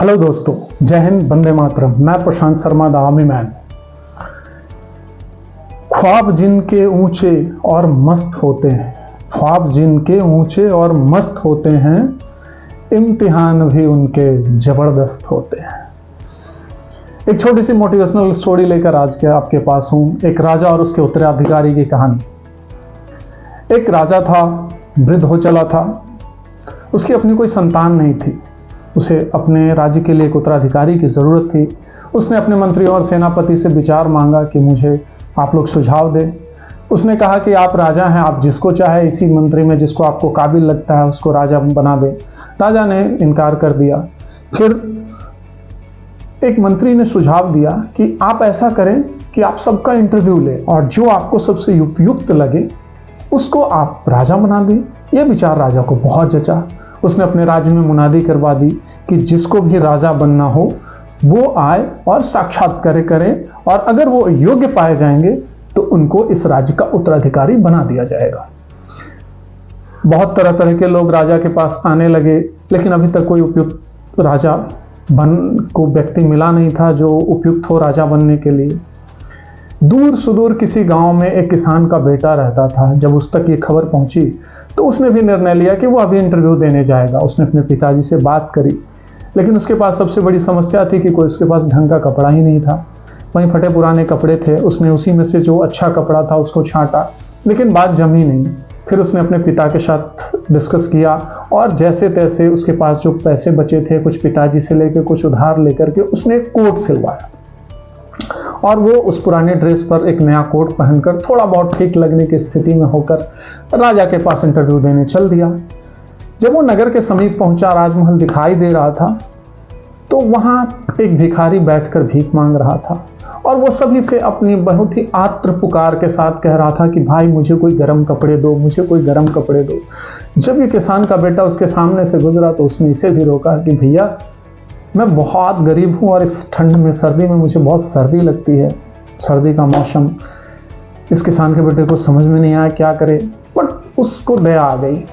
Hello दोस्तों, जय हिंद, वंदे मातरम। मैं प्रशांत शर्मा, द आर्मी मैन। ख्वाब जिनके ऊंचे और मस्त होते हैं, ख्वाब जिनके ऊंचे और मस्त होते हैं, इम्तिहान भी उनके जबरदस्त होते हैं। एक छोटी सी मोटिवेशनल स्टोरी लेकर आज के आपके पास हूं। एक राजा और उसके उत्तराधिकारी की कहानी। एक राजा था, वृद्ध हो चला था। उसकी अपनी कोई संतान नहीं थी। उसे अपने राज्य के लिए एक उत्तराधिकारी की ज़रूरत थी। उसने अपने मंत्रियों और सेनापति से विचार मांगा कि मुझे आप लोग सुझाव दें। उसने कहा कि आप राजा हैं, आप जिसको चाहे इसी मंत्री में जिसको आपको काबिल लगता है उसको राजा बना दें। राजा ने इनकार कर दिया। फिर एक मंत्री ने सुझाव दिया कि आप ऐसा करें कि आप सबका इंटरव्यू लें और जो आपको सबसे उपयुक्त लगे उसको आप राजा बना दें। यह विचार राजा को बहुत जचा। उसने अपने राज्य में मुनादी करवा दी कि जिसको भी राजा बनना हो वो आए और साक्षात्कार करें, और अगर वो योग्य पाए जाएंगे तो उनको इस राज्य का उत्तराधिकारी बना दिया जाएगा। बहुत तरह तरह के लोग राजा के पास आने लगे, लेकिन अभी तक कोई उपयुक्त राजा को व्यक्ति मिला नहीं था जो उपयुक्त हो राजा बनने के लिए। दूर सुदूर किसी गांव में एक किसान का बेटा रहता था। जब उस तक ये खबर पहुंची तो उसने भी निर्णय लिया कि वो अभी इंटरव्यू देने जाएगा। उसने अपने पिताजी से बात करी, लेकिन उसके पास सबसे बड़ी समस्या थी कि कोई उसके पास ढंग का कपड़ा ही नहीं था। वहीं फटे पुराने कपड़े थे। उसने उसी में से जो अच्छा कपड़ा था उसको छांटा, लेकिन बात जमी नहीं। फिर उसने अपने पिता के साथ डिस्कस किया और जैसे तैसे उसके पास जो पैसे बचे थे, कुछ पिताजी से लेकर कुछ उधार लेकर के उसने एक कोट सिलवाया और वो उस पुराने ड्रेस पर एक नया कोट पहनकर थोड़ा बहुत ठीक लगने की स्थिति में होकर राजा के पास इंटरव्यू देने चल दिया। जब वो नगर के समीप पहुंचा, राजमहल दिखाई दे रहा था, तो वहां एक भिखारी बैठकर भीख मांग रहा था और वो सभी से अपनी बहुत ही आर्त पुकार के साथ कह रहा था कि भाई मुझे कोई गर्म कपड़े दो, मुझे कोई गर्म कपड़े दो। जब ये किसान का बेटा उसके सामने से गुजरा तो उसने इसे भी रोका कि भैया मैं बहुत गरीब हूँ और इस ठंड में, सर्दी में मुझे बहुत सर्दी लगती है, सर्दी का मौसम। इस किसान के बेटे को समझ में नहीं आया क्या करे, बट उसको दया आ गई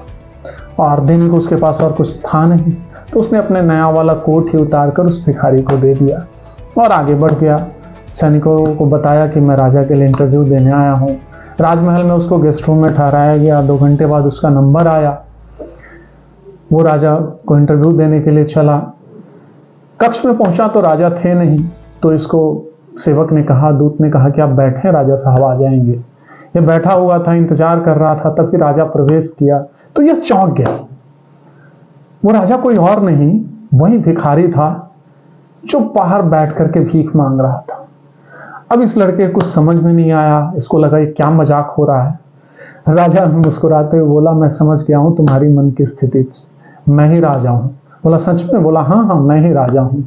और देने को उसके पास और कुछ था नहीं, तो उसने अपने नया वाला कोट ही उतार कर उस भिखारी को दे दिया और आगे बढ़ गया। सैनिकों को बताया कि मैं राजा के लिए इंटरव्यू देने आया हूँ। राजमहल में उसको गेस्ट रूम में ठहराया गया। 2 घंटे बाद उसका नंबर आया। वो राजा को इंटरव्यू देने के लिए चला। कक्ष में पहुंचा तो राजा थे नहीं, तो इसको सेवक ने कहा, दूत ने कहा कि आप बैठे, राजा साहब आ जाएंगे। ये बैठा हुआ था, इंतजार कर रहा था। तब फिर राजा प्रवेश किया तो यह चौंक गया। वो राजा कोई और नहीं, वही भिखारी था जो बाहर बैठ करके भीख मांग रहा था। अब इस लड़के को कुछ समझ में नहीं आया। इसको लगा ये क्या मजाक हो रहा है। राजा मुस्कुराते हुए बोला, मैं समझ गया हूं तुम्हारी मन की स्थिति, मैं ही राजा हूं। बोला सच में? बोला हाँ, मैं ही राजा हूं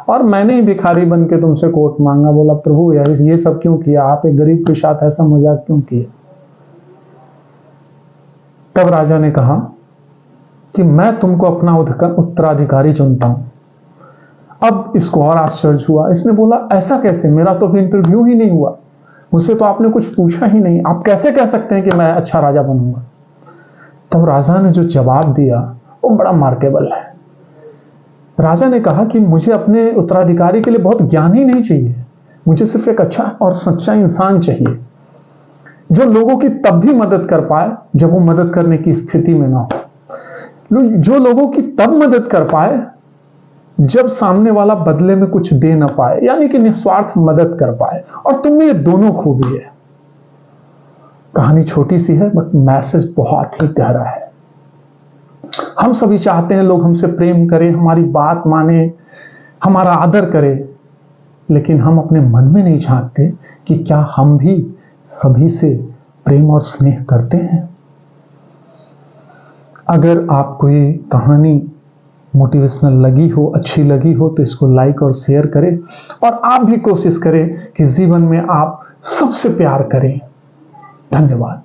और मैंने ही भिखारी बन के तुमसे कोट मांगा। बोला प्रभु यार ये सब क्यों किया, आप एक गरीब के साथ ऐसा मजाक क्यों किया? तब राजा ने कहा कि मैं तुमको अपना उत्तराधिकारी चुनता हूं। अब इसको और आश्चर्य हुआ। इसने बोला ऐसा कैसे, मेरा तो अभी इंटरव्यू ही नहीं हुआ, मुझसे तो आपने कुछ पूछा ही नहीं, आप कैसे कह सकते हैं कि मैं अच्छा राजा बनूंगा? तब राजा ने जो जवाब दिया वो बड़ा मार्केबल है। राजा ने कहा कि मुझे अपने उत्तराधिकारी के लिए बहुत ज्ञान ही नहीं चाहिए, मुझे सिर्फ एक अच्छा और सच्चा इंसान चाहिए जो लोगों की तब भी मदद कर पाए जब वो मदद करने की स्थिति में ना हो, जो लोगों की तब मदद कर पाए जब सामने वाला बदले में कुछ दे ना पाए, यानी कि निस्वार्थ मदद कर पाए। और तुम में ये दोनों खूबी है। कहानी छोटी सी है बट मैसेज बहुत ही गहरा है। हम सभी चाहते हैं लोग हमसे प्रेम करें, हमारी बात माने, हमारा आदर करें, लेकिन हम अपने मन में नहीं झांकते कि क्या हम भी सभी से प्रेम और स्नेह करते हैं। अगर आपको ये कहानी मोटिवेशनल लगी हो, अच्छी लगी हो, तो इसको लाइक और शेयर करें और आप भी कोशिश करें कि जीवन में आप सबसे प्यार करें। धन्यवाद।